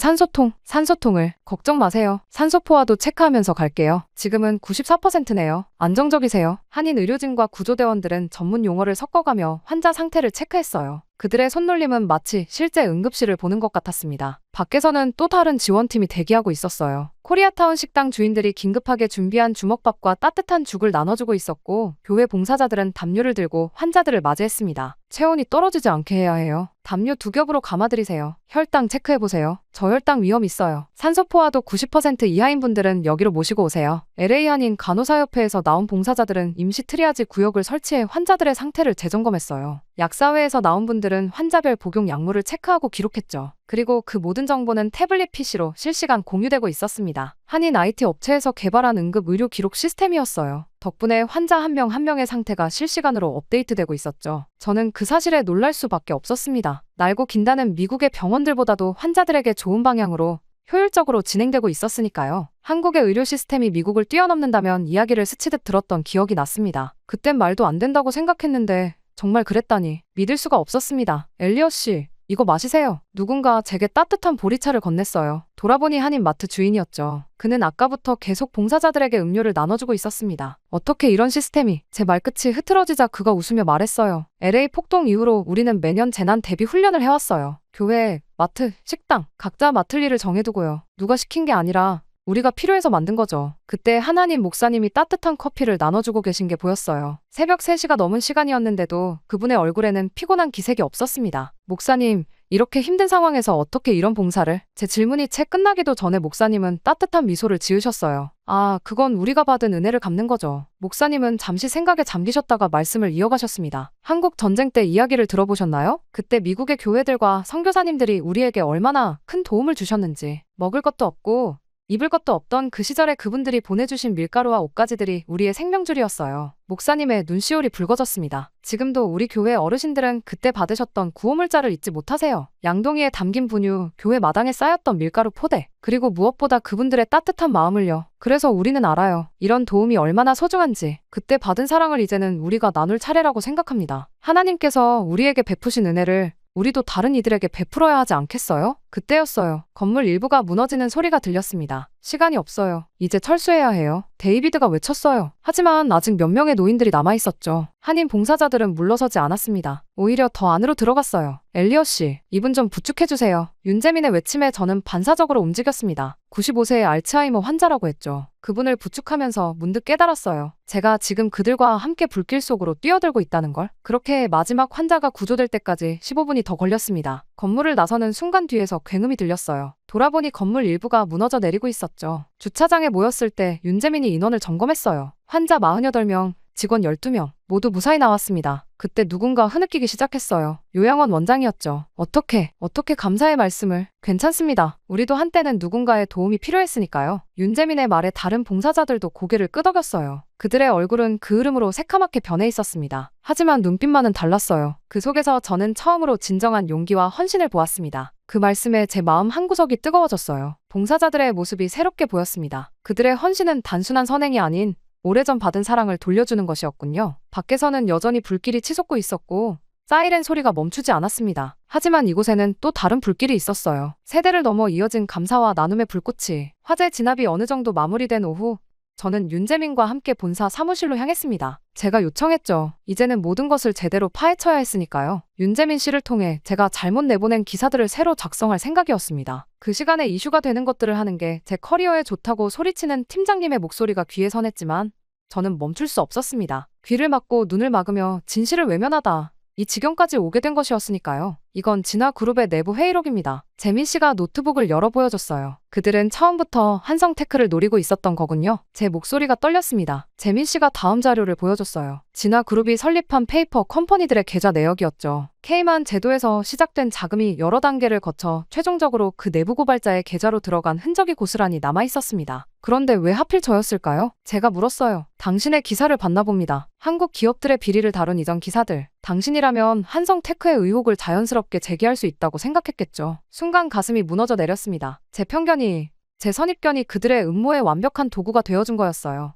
산소통을. 걱정 마세요. 산소포화도 체크하면서 갈게요. 지금은 94%네요. 안정적이세요. 한인 의료진과 구조대원들은 전문 용어를 섞어가며 환자 상태를 체크했어요. 그들의 손놀림은 마치 실제 응급실을 보는 것 같았습니다. 밖에서는 또 다른 지원팀이 대기하고 있었어요. 코리아타운 식당 주인들이 긴급하게 준비한 주먹밥과 따뜻한 죽을 나눠주고 있었고 교회 봉사자들은 담요를 들고 환자들을 맞이했습니다. 체온이 떨어지지 않게 해야 해요. 담요 2겹으로 감아드리세요. 혈당 체크해보세요. 저혈당 위험 있어요. 산소포화도 90% 이하인 분들은 여기로 모시고 오세요. LA 한인 간호사협회에서 나온 봉사자들은 임시 트리아지 구역을 설치해 환자들의 상태를 재점검했어요. 약사회에서 나온 분들은 환자별 복용 약물을 체크하고 기록했죠. 그리고 그 모든 정보는 태블릿 PC로 실시간 공유되고 있었습니다. 한인 IT 업체에서 개발한 응급 의료 기록 시스템이었어요. 덕분에 환자 한 명 한 명의 상태가 실시간으로 업데이트되고 있었죠. 저는 그 사실에 놀랄 수밖에 없었습니다. 날고 긴다는 미국의 병원들보다도 환자들에게 좋은 방향으로 효율적으로 진행되고 있었으니까요. 한국의 의료 시스템이 미국을 뛰어넘는다면 이야기를 스치듯 들었던 기억이 났습니다. 그땐 말도 안 된다고 생각했는데 정말 그랬다니 믿을 수가 없었습니다. 엘리엇 씨, 이거 마시세요. 누군가 제게 따뜻한 보리차를 건넸어요. 돌아보니 한인 마트 주인이었죠. 그는 아까부터 계속 봉사자들에게 음료를 나눠주고 있었습니다. 어떻게 이런 시스템이? 제 말끝이 흐트러지자 그가 웃으며 말했어요. LA 폭동 이후로 우리는 매년 재난 대비 훈련을 해왔어요. 교회, 마트, 식당 각자 맡을 일을 정해두고요. 누가 시킨 게 아니라 우리가 필요해서 만든 거죠. 그때 하나님 목사님이 따뜻한 커피를 나눠주고 계신 게 보였어요. 새벽 3시가 넘은 시간이었는데도 그분의 얼굴에는 피곤한 기색이 없었습니다. 목사님, 이렇게 힘든 상황에서 어떻게 이런 봉사를? 제 질문이 채 끝나기도 전에 목사님은 따뜻한 미소를 지으셨어요. 아, 그건 우리가 받은 은혜를 갚는 거죠. 목사님은 잠시 생각에 잠기셨다가 말씀을 이어가셨습니다. 한국 전쟁 때 이야기를 들어보셨나요? 그때 미국의 교회들과 선교사님들이 우리에게 얼마나 큰 도움을 주셨는지. 먹을 것도 없고 입을 것도 없던 그 시절에 그분들이 보내주신 밀가루와 옷가지들이 우리의 생명줄이었어요. 목사님의 눈시울이 붉어졌습니다. 지금도 우리 교회 어르신들은 그때 받으셨던 구호물자를 잊지 못하세요. 양동이에 담긴 분유, 교회 마당에 쌓였던 밀가루 포대, 그리고 무엇보다 그분들의 따뜻한 마음을요. 그래서 우리는 알아요. 이런 도움이 얼마나 소중한지. 그때 받은 사랑을 이제는 우리가 나눌 차례라고 생각합니다. 하나님께서 우리에게 베푸신 은혜를 우리도 다른 이들에게 베풀어야 하지 않겠어요? 그때였어요. 건물 일부가 무너지는 소리가 들렸습니다. 시간이 없어요. 이제 철수해야 해요. 데이비드가 외쳤어요. 하지만 아직 몇 명의 노인들이 남아있었죠. 한인 봉사자들은 물러서지 않았습니다. 오히려 더 안으로 들어갔어요. 엘리엇 씨, 이분 좀 부축해주세요. 윤재민의 외침에 저는 반사적으로 움직였습니다. 95세의 알츠하이머 환자라고 했죠. 그분을 부축하면서 문득 깨달았어요. 제가 지금 그들과 함께 불길 속으로 뛰어들고 있다는 걸. 그렇게 마지막 환자가 구조될 때까지 15분이 더 걸렸습니다. 건물을 나서는 순간 뒤에서 굉음이 들렸어요. 돌아보니 건물 일부가 무너져 내리고 있었죠. 주차장에 모였을 때 윤재민이 인원을 점검했어요. 환자 48명, 직원 12명, 모두 무사히 나왔습니다. 그때 누군가 흐느끼기 시작했어요. 요양원 원장이었죠. 어떻게 감사의 말씀을. 괜찮습니다. 우리도 한때는 누군가의 도움이 필요했으니까요. 윤재민의 말에 다른 봉사자들도 고개를 끄덕였어요. 그들의 얼굴은 그을음으로 새카맣게 변해 있었습니다. 하지만 눈빛만은 달랐어요. 그 속에서 저는 처음으로 진정한 용기와 헌신을 보았습니다. 그 말씀에 제 마음 한구석이 뜨거워졌어요. 봉사자들의 모습이 새롭게 보였습니다. 그들의 헌신은 단순한 선행이 아닌 오래전 받은 사랑을 돌려주는 것이었군요. 밖에서는 여전히 불길이 치솟고 있었고 사이렌 소리가 멈추지 않았습니다. 하지만 이곳에는 또 다른 불길이 있었어요. 세대를 넘어 이어진 감사와 나눔의 불꽃이. 화재 진압이 어느 정도 마무리된 오후 저는 윤재민과 함께 본사 사무실로 향했습니다. 제가 요청했죠. 이제는 모든 것을 제대로 파헤쳐야 했으니까요. 윤재민 씨를 통해 제가 잘못 내보낸 기사들을 새로 작성할 생각이었습니다. 그 시간에 이슈가 되는 것들을 하는 게 제 커리어에 좋다고 소리치는 팀장님의 목소리가 귀에 선했지만 저는 멈출 수 없었습니다. 귀를 막고 눈을 막으며 진실을 외면하다. 이 지경까지 오게 된 것이었으니까요. 이건 진화그룹의 내부 회의록입니다. 재민 씨가 노트북을 열어 보여줬어요. 그들은 처음부터 한성테크를 노리고 있었던 거군요. 제 목소리가 떨렸습니다. 재민 씨가 다음 자료를 보여줬어요. 진화그룹이 설립한 페이퍼 컴퍼니들의 계좌 내역이었죠. 케이만 제도에서 시작된 자금이 여러 단계를 거쳐 최종적으로 그 내부 고발자의 계좌로 들어간 흔적이 고스란히 남아있었습니다. 그런데 왜 하필 저였을까요? 제가 물었어요. 당신의 기사를 봤나 봅니다. 한국 기업들의 비리를 다룬 이전 기사들. 당신이라면 한성테크의 의혹을 자연스럽게 제기할 수 있다고 생각했겠죠. 순간 가슴이 무너져 내렸습니다. 제 선입견이 그들의 음모의 완벽한 도구가 되어준 거였어요.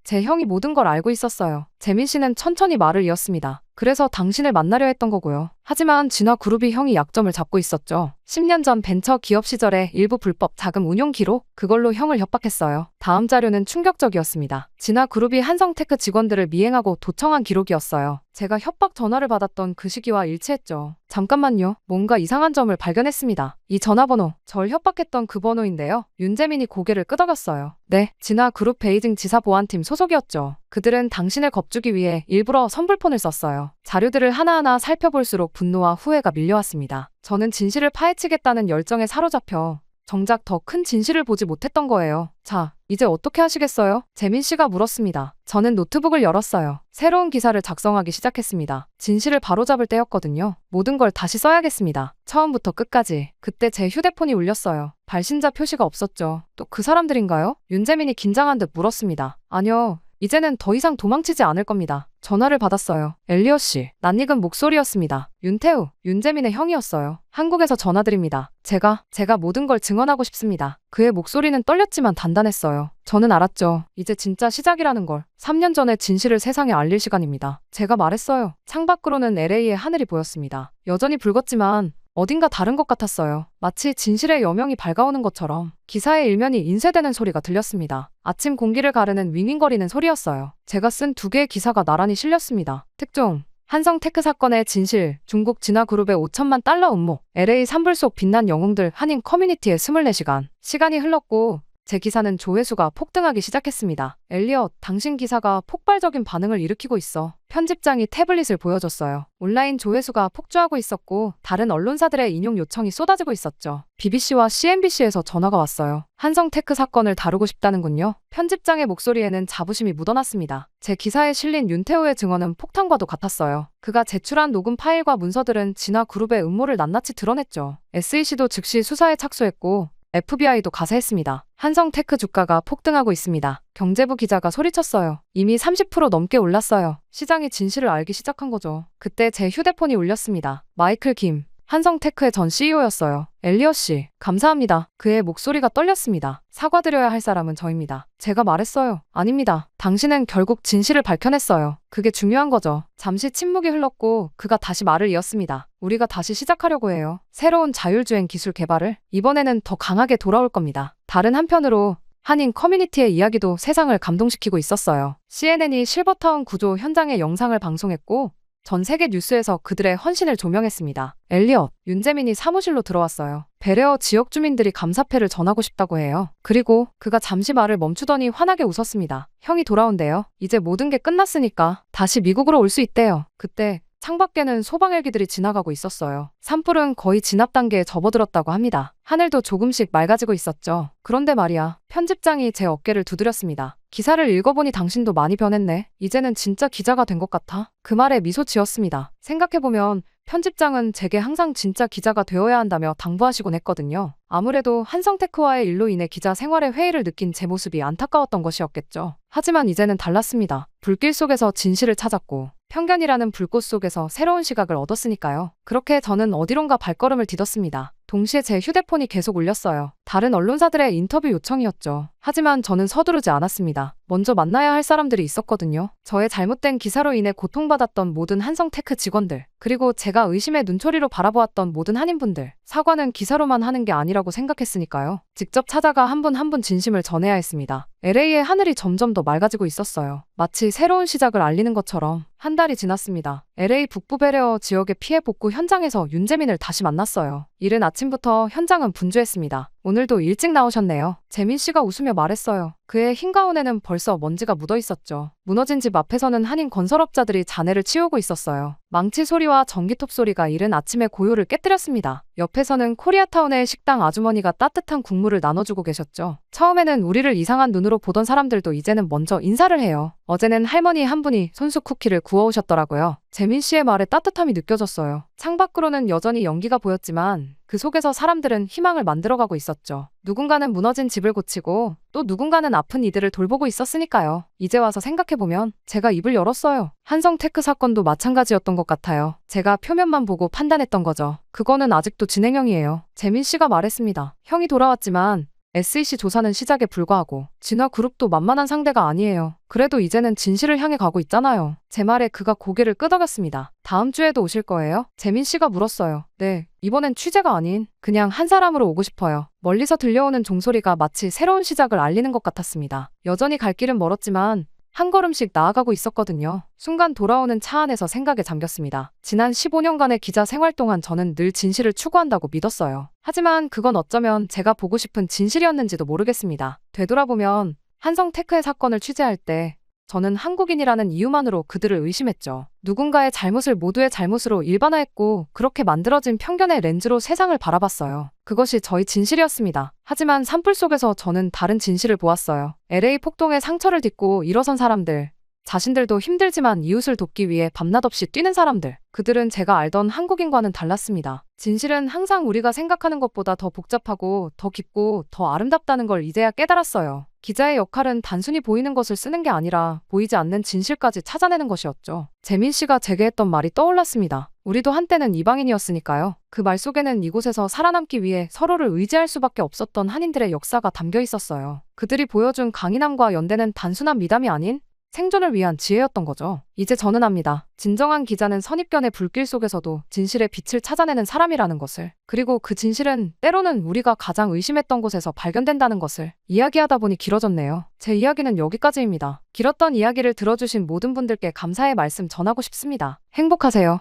제 형이 모든 걸 알고 있었어요. 재민 씨는 천천히 말을 이었습니다. 그래서 당신을 만나려 했던 거고요. 하지만 진화그룹이 형이 약점을 잡고 있었죠. 10년 전 벤처 기업 시절의 일부 불법 자금 운용 기록? 그걸로 형을 협박했어요. 다음 자료는 충격적이었습니다. 진화그룹이 한성테크 직원들을 미행하고 도청한 기록이었어요. 제가 협박 전화를 받았던 그 시기와 일치했죠. 잠깐만요. 뭔가 이상한 점을 발견했습니다. 이 전화번호, 절 협박했던 그 번호인데요. 윤재민이 고개를 끄덕였어요. 네, 진화그룹 베이징 지사보안팀 소속이었죠. 그들은 당신을 겁주기 위해 일부러 선불폰을 썼어요. 자료들을 하나하나 살펴볼수록 분노와 후회가 밀려왔습니다. 저는 진실을 파헤치겠다는 열정에 사로잡혀 정작 더 큰 진실을 보지 못했던 거예요. 자, 이제 어떻게 하시겠어요? 재민 씨가 물었습니다. 저는 노트북을 열었어요. 새로운 기사를 작성하기 시작했습니다. 진실을 바로잡을 때였거든요. 모든 걸 다시 써야겠습니다. 처음부터 끝까지. 그때 제 휴대폰이 울렸어요. 발신자 표시가 없었죠. 또 그 사람들인가요? 윤재민이 긴장한 듯 물었습니다. 아니요. 이제는 더 이상 도망치지 않을 겁니다. 전화를 받았어요. 엘리엇 씨. 낯익은 목소리였습니다. 윤태우, 윤재민의 형이었어요. 한국에서 전화드립니다. 제가 모든 걸 증언하고 싶습니다. 그의 목소리는 떨렸지만 단단했어요. 저는 알았죠. 이제 진짜 시작이라는 걸. 3년 전의 진실을 세상에 알릴 시간입니다. 제가 말했어요. 창밖으로는 LA의 하늘이 보였습니다. 여전히 붉었지만 어딘가 다른 것 같았어요. 마치 진실의 여명이 밝아오는 것처럼 기사의 일면이 인쇄되는 소리가 들렸습니다. 아침 공기를 가르는 윙윙거리는 소리였어요. 제가 쓴 2개의 기사가 나란히 실렸습니다. 특종, 한성테크 사건의 진실, 중국 진화그룹의 5천만 달러 음모, LA 산불 속 빛난 영웅들 한인 커뮤니티의 24시간. 시간이 흘렀고 제 기사는 조회수가 폭등하기 시작했습니다. 엘리엇, 당신 기사가 폭발적인 반응을 일으키고 있어. 편집장이 태블릿을 보여줬어요. 온라인 조회수가 폭주하고 있었고 다른 언론사들의 인용 요청이 쏟아지고 있었죠. BBC와 CNBC에서 전화가 왔어요. 한성테크 사건을 다루고 싶다는군요. 편집장의 목소리에는 자부심이 묻어났습니다. 제 기사에 실린 윤태호의 증언은 폭탄과도 같았어요. 그가 제출한 녹음 파일과 문서들은 진화그룹의 음모를 낱낱이 드러냈죠. SEC도 즉시 수사에 착수했고 FBI도 가세했습니다. 한성테크 주가가 폭등하고 있습니다. 경제부 기자가 소리쳤어요. 이미 30% 넘게 올랐어요. 시장이 진실을 알기 시작한 거죠. 그때 제 휴대폰이 울렸습니다. 마이클 김, 한성테크의 전 CEO였어요. 엘리엇 씨, 감사합니다. 그의 목소리가 떨렸습니다. 사과드려야 할 사람은 저입니다. 제가 말했어요. 아닙니다. 당신은 결국 진실을 밝혀냈어요. 그게 중요한 거죠. 잠시 침묵이 흘렀고 그가 다시 말을 이었습니다. 우리가 다시 시작하려고 해요. 새로운 자율주행 기술 개발을. 이번에는 더 강하게 돌아올 겁니다. 다른 한편으로 한인 커뮤니티의 이야기도 세상을 감동시키고 있었어요. CNN이 실버타운 구조 현장의 영상을 방송했고 전 세계 뉴스에서 그들의 헌신을 조명했습니다. 엘리엇, 윤재민이 사무실로 들어왔어요. 베레어 지역 주민들이 감사패를 전하고 싶다고 해요. 그리고 그가 잠시 말을 멈추더니 환하게 웃었습니다. 형이 돌아온대요. 이제 모든 게 끝났으니까 다시 미국으로 올 수 있대요. 그때 창밖에는 소방헬기들이 지나가고 있었어요. 산불은 거의 진압 단계에 접어들었다고 합니다. 하늘도 조금씩 맑아지고 있었죠. 그런데 말이야, 편집장이 제 어깨를 두드렸습니다. 기사를 읽어보니 당신도 많이 변했네. 이제는 진짜 기자가 된 것 같아. 그 말에 미소 지었습니다. 생각해보면 편집장은 제게 항상 진짜 기자가 되어야 한다며 당부하시곤 했거든요. 아무래도 한성테크와의 일로 인해 기자 생활의 회의를 느낀 제 모습이 안타까웠던 것이었겠죠. 하지만 이제는 달랐습니다. 불길 속에서 진실을 찾았고 편견이라는 불꽃 속에서 새로운 시각을 얻었으니까요. 그렇게 저는 어디론가 발걸음을 디뎠습니다. 동시에 제 휴대폰이 계속 울렸어요. 다른 언론사들의 인터뷰 요청이었죠. 하지만 저는 서두르지 않았습니다. 먼저 만나야 할 사람들이 있었거든요. 저의 잘못된 기사로 인해 고통받았던 모든 한성테크 직원들, 그리고 제가 의심의 눈초리로 바라보았던 모든 한인분들. 사과는 기사로만 하는 게 아니라고 생각했으니까요. 직접 찾아가 한 분 한 분 진심을 전해야 했습니다. LA의 하늘이 점점 더 맑아지고 있었어요. 마치 새로운 시작을 알리는 것처럼. 한 달이 지났습니다. LA 북부 베레어 지역의 피해 복구 현장에서 윤재민을 다시 만났어요. 이른 아침부터 현장은 분주했습니다. 오늘도 일찍 나오셨네요. 재민 씨가 웃으며 말했어요. 그의 흰 가운에는 벌써 먼지가 묻어 있었죠. 무너진 집 앞에서는 한인 건설업자들이 잔해를 치우고 있었어요. 망치 소리와 전기톱 소리가 이른 아침의 고요를 깨뜨렸습니다. 옆에서는 코리아타운의 식당 아주머니가 따뜻한 국물을 나눠주고 계셨죠. 처음에는 우리를 이상한 눈으로 보던 사람들도 이제는 먼저 인사를 해요. 어제는 할머니 한 분이 손수 쿠키를 구워오셨더라고요. 재민 씨의 말에 따뜻함이 느껴졌어요. 창밖으로는 여전히 연기가 보였지만 그 속에서 사람들은 희망을 만들어가고 있었죠. 누군가는 무너진 집을 고치고 또 누군가는 아픈 이들을 돌보고 있었으니까요. 이제 와서 생각해보면 제가 입을 열었어요. 한성테크 사건도 마찬가지였던 것 같아요. 제가 표면만 보고 판단했던 거죠. 그거는 아직도 진행형이에요. 재민 씨가 말했습니다. 형이 돌아왔지만 SEC 조사는 시작에 불과하고 진화그룹도 만만한 상대가 아니에요. 그래도 이제는 진실을 향해 가고 있잖아요. 제 말에 그가 고개를 끄덕였습니다. 다음 주에도 오실 거예요? 재민 씨가 물었어요. 네, 이번엔 취재가 아닌 그냥 한 사람으로 오고 싶어요. 멀리서 들려오는 종소리가 마치 새로운 시작을 알리는 것 같았습니다. 여전히 갈 길은 멀었지만 한 걸음씩 나아가고 있었거든요. 순간 돌아오는 차 안에서 생각에 잠겼습니다. 지난 15년간의 기자 생활 동안 저는 늘 진실을 추구한다고 믿었어요. 하지만 그건 어쩌면 제가 보고 싶은 진실이었는지도 모르겠습니다. 되돌아보면 한성테크의 사건을 취재할 때 저는 한국인이라는 이유만으로 그들을 의심했죠. 누군가의 잘못을 모두의 잘못으로 일반화했고 그렇게 만들어진 편견의 렌즈로 세상을 바라봤어요. 그것이 저희 진실이었습니다. 하지만 산불 속에서 저는 다른 진실을 보았어요. LA 폭동의 상처를 딛고 일어선 사람들, 자신들도 힘들지만 이웃을 돕기 위해 밤낮 없이 뛰는 사람들, 그들은 제가 알던 한국인과는 달랐습니다. 진실은 항상 우리가 생각하는 것보다 더 복잡하고 더 깊고 더 아름답다는 걸 이제야 깨달았어요. 기자의 역할은 단순히 보이는 것을 쓰는 게 아니라 보이지 않는 진실까지 찾아내는 것이었죠. 재민 씨가 제게 했던 말이 떠올랐습니다. 우리도 한때는 이방인이었으니까요. 그 말 속에는 이곳에서 살아남기 위해 서로를 의지할 수밖에 없었던 한인들의 역사가 담겨 있었어요. 그들이 보여준 강인함과 연대는 단순한 미담이 아닌 생존을 위한 지혜였던 거죠. 이제 저는 압니다. 진정한 기자는 선입견의 불길 속에서도 진실의 빛을 찾아내는 사람이라는 것을. 그리고 그 진실은 때로는 우리가 가장 의심했던 곳에서 발견된다는 것을. 이야기하다 보니 길어졌네요. 제 이야기는 여기까지입니다. 길었던 이야기를 들어주신 모든 분들께 감사의 말씀 전하고 싶습니다. 행복하세요.